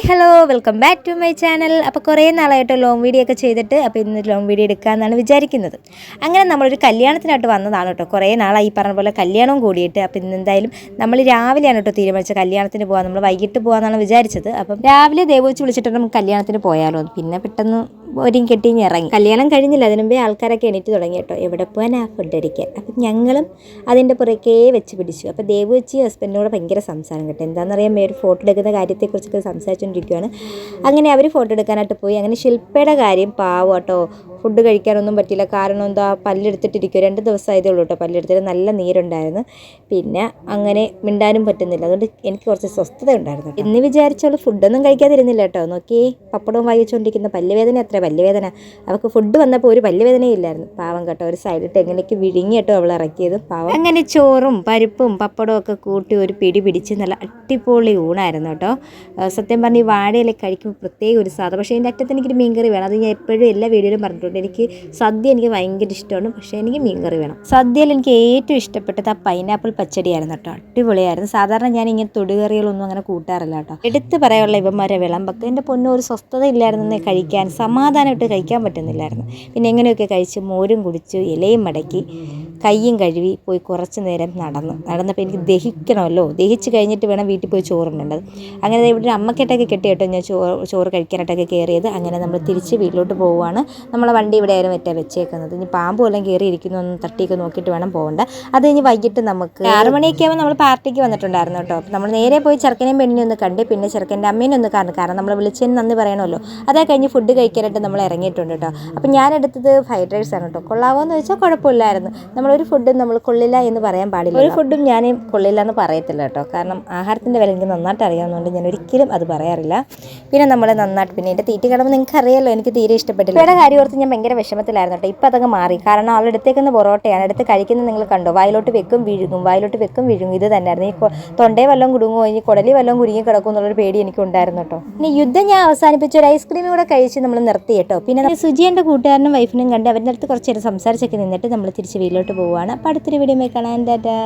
Hello welcome back to my channel. അപ്പോൾ കുറേ നാളായിട്ട് ലോങ് വീഡിയോ ഒക്കെ ചെയ്തിട്ട് അപ്പോൾ ഇന്ന് ലോങ് വീഡിയോ എടുക്കാമെന്നാണ് വിചാരിക്കുന്നത്. അങ്ങനെ നമ്മളൊരു കല്യാണത്തിനായിട്ട് വന്നതാണ് കേട്ടോ. കുറേ നാളായി ഈ പറഞ്ഞ പോലെ കല്യാണവും കൂടിയിട്ട്. അപ്പോൾ ഇന്ന് എന്തായാലും നമ്മൾ രാവിലെയാണ് കേട്ടോ തീരുമാനിച്ചത് കല്യാണത്തിന് പോകാൻ. നമ്മൾ വൈകിട്ട് പോകാമെന്നാണ് വിചാരിച്ചത്. അപ്പം രാവിലെ ദേവോച്ച് വിളിച്ചിട്ട് നമുക്ക് കല്യാണത്തിന് പോയാലോ, പിന്നെ പെട്ടെന്ന് ഒരുങ്ങി കെട്ടിഞ്ഞ് ഇറങ്ങി. കല്യാണം കഴിഞ്ഞില്ല, അതിന് മുമ്പേ ആൾക്കാരൊക്കെ എണീറ്റ് തുടങ്ങി കേട്ടോ. എവിടെ പോകാനാ ഫുഡ് അടിക്കാൻ. അപ്പം ഞങ്ങളും അതിൻ്റെ പുറകെ വെച്ച് പിടിച്ചു. അപ്പോൾ ദേവോച്ചി ഹസ്ബൻഡിനോട് ഭയങ്കര സംസാരം കേട്ടോ. എന്താണെന്നറിയാൻ ഒരു ഫോട്ടോ എടുക്കുന്ന കാര്യത്തെക്കുറിച്ചൊക്കെ സംസാരിച്ചുകൊണ്ടിരിക്കുകയാണ്. അങ്ങനെ അവർ ഫോട്ടോ എടുക്കാനായിട്ട് പോയി. അങ്ങനെ ശില്പയുടെ കാര്യം പാവം കേട്ടോ, ഫുഡ് കഴിക്കാനൊന്നും പറ്റില്ല. കാരണം എന്താ, പല്ലെടുത്തിട്ടിരിക്കും. 2 ദിവസമായതേ ഉള്ളൂ കേട്ടോ പല്ലെടുത്തിട്ട്. നല്ല നീരുണ്ടായിരുന്നു. പിന്നെ അങ്ങനെ മിണ്ടാനും പറ്റുന്നില്ല. അതുകൊണ്ട് എനിക്ക് കുറച്ച് സ്വസ്ഥത ഉണ്ടായിരുന്നു. എന്ന് വിചാരിച്ചോളൂ ഫുഡൊന്നും കഴിക്കാതിരുന്നില്ല കേട്ടോ. നോക്കി പപ്പടവും വായിച്ചുകൊണ്ടിരിക്കുന്ന പല്ലുവേദന. എത്ര പല്ലുവേദന അവൾക്ക്. ഫുഡ് വന്നപ്പോൾ ഒരു പല്ലുവേദനയും ഇല്ലായിരുന്നു. പാവം കേട്ടോ. ഒരു സൈഡിട്ട് എങ്ങനെയൊക്കെ വിഴുങ്ങി കേട്ടോ അവൾ ഇറക്കിയത്. പാവം. അങ്ങനെ ചോറും പരിപ്പും പപ്പടവും ഒക്കെ കൂട്ടി ഒരു പിടി പിടിച്ച് നല്ല അടിപൊളി ഊണായിരുന്നു കേട്ടോ. സത്യം പറഞ്ഞ് ഈ വാഴയില കഴിക്കുമ്പോൾ പ്രത്യേക ഒരു സാധനം. പക്ഷേ ഇതിൻ്റെ അറ്റത്ത് എനിക്കൊരു മീൻകറി വേണം. അത് ഞാൻ എപ്പോഴും എല്ലാ വീഡിയോയിലും പറഞ്ഞിട്ടുണ്ട്. എനിക്ക് സദ്യ എനിക്ക് ഭയങ്കര ഇഷ്ടമാണ്, പക്ഷേ എനിക്ക് മീൻകറി വേണം. സദ്യയിൽ എനിക്ക് ഏറ്റവും ഇഷ്ടപ്പെട്ടത് ആ പൈനാപ്പിൾ പച്ചടിയായിരുന്നു കേട്ടോ. അടിപൊളിയായിരുന്നു. സാധാരണ ഞാൻ ഇങ്ങനെ തൊടുകറികളൊന്നും അങ്ങനെ കൂട്ടാറില്ല കേട്ടോ. എടുത്ത് പറയാനുള്ള ഇവന്മാരെ വിളമ്പൊക്കെ എൻ്റെ പൊന്നും ഒരു സ്വസ്ഥത ഇല്ലായിരുന്നു. കഴിക്കാൻ സമാധാനമായിട്ട് കഴിക്കാൻ പറ്റുന്നില്ലായിരുന്നു. പിന്നെ എങ്ങനെയൊക്കെ കഴിച്ച് മോരും കുടിച്ചു, ഇലയും മടക്കി, കയ്യും കഴുകി പോയി കുറച്ച് നേരം നടന്നപ്പോൾ എനിക്ക് ദഹിക്കണമല്ലോ. ദഹിച്ച് കഴിഞ്ഞിട്ട് വേണം വീട്ടിൽ പോയി ചോറുണ്ടത്. അങ്ങനെ ഇവിടെ അമ്മക്കെട്ടൊക്കെ കെട്ടി കേട്ടോ ഞാൻ ചോറ് കഴിക്കാനായിട്ടൊക്കെ കയറിയത്. അങ്ങനെ നമ്മൾ തിരിച്ച് വീട്ടിലോട്ട് പോവുകയാണ്. നമ്മളെ വണ്ടി ഇവിടെ ആയാലും മറ്റേ വെച്ചേക്കുന്നത്. ഇനി പാമ്പ് വല്ലതും കയറിയിരിക്കുന്നു ഒന്ന് തട്ടിയൊക്കെ നോക്കിയിട്ട് വേണം പോകേണ്ട. അത് കഴിഞ്ഞ് വൈകിട്ട് നമുക്ക് 6 മണിയൊക്കെ ആകുമ്പോൾ നമ്മൾ പാർട്ടിക്ക് വന്നിട്ടുണ്ടായിരുന്നു കേട്ടോ. അപ്പോൾ നമ്മൾ നേരെ പോയി ചെറുക്കനെയും പെണ്ണിനെ ഒന്ന് കണ്ട്, പിന്നെ ചെറുക്കൻ്റെ അമ്മേനെ ഒന്ന് കാണും. കാരണം നമ്മൾ വിളിച്ചതിന് നന്ദി പറയണമല്ലോ. അതേ കഴിഞ്ഞ് ഫുഡ് കഴിക്കാനായിട്ട് നമ്മൾ ഇറങ്ങിയിട്ടുണ്ട് കേട്ടോ. അപ്പോൾ ഞാനെടുത്തത് ഫ്രൈഡ് റൈസ് ആണ് കേട്ടോ. കൊള്ളാവോ എന്ന് ചോദിച്ചാൽ കുഴപ്പമില്ലായിരുന്നു. നമ്മളൊരു ഫുഡും നമ്മൾ കൊള്ളില്ല എന്ന് പറയാൻ പാടില്ല. ഒരു ഫുഡും ഞാൻ കൊള്ളില്ല എന്ന് പറയത്തില്ല കേട്ടോ. കാരണം ആഹാരത്തിൻ്റെ വില എനിക്ക് നന്നായിട്ട് അറിയാവുന്നതുകൊണ്ട് ഞാൻ ഒരിക്കലും അത് പറയാറില്ല. പിന്നെ നമ്മൾ നന്നായിട്ട് പിന്നെ എൻ്റെ തീറ്റ കിടമ്പോൾ നിങ്ങൾക്ക് അറിയാമല്ലോ, എനിക്ക് തീരെ ഇഷ്ടപ്പെട്ടില്ല. ഇവിടെ കാര്യം ഓർത്ത് ഞാൻ ഭയങ്കര വിഷമത്തിലായിരുന്നു കേട്ടോ. ഇപ്പോൾ അതങ്ങ് മാറി. കാരണം അവളെടുത്തേക്കുന്ന പൊറോട്ടയാണ്. എടുത്ത് കഴിക്കുന്നത് നിങ്ങൾ കണ്ടോ. വായിലോട്ട് വെക്കും വിഴുങ്ങും, വായിലോട്ട് വെക്കും വിഴുങ്ങും. ഇത് തന്നെയായിരുന്നു. ഈ തൊണ്ടേ വല്ലതും കുടുങ്ങുമോ, ഇനി കുടലി വല്ലതും കുരുങ്ങി കിടക്കും എന്നുള്ളൊരു പേടി എനിക്കുണ്ടായിരുന്നു കേട്ടോ. ഇനി യുദ്ധം ഞാൻ അവസാനിപ്പിച്ച് ഒരു ഐസ്ക്രീം കൂടെ കഴിച്ച് നമ്മൾ നിർത്തി കേട്ടോ. പിന്നെ സുജിയുടെ കൂട്ടുകാരനും വൈഫിനും കണ്ട് അവരുടെ അടുത്ത് കുറച്ച് നേരം സംസാരിച്ചൊക്കെ നിന്നിട്ട് നമ്മൾ തിരിച്ച് വീട്ടിലോട്ട് പോവുകയാണ്. അപ്പോൾ അടുത്തൊരു വീഡിയോ കാണാൻ ടാറ്റാ.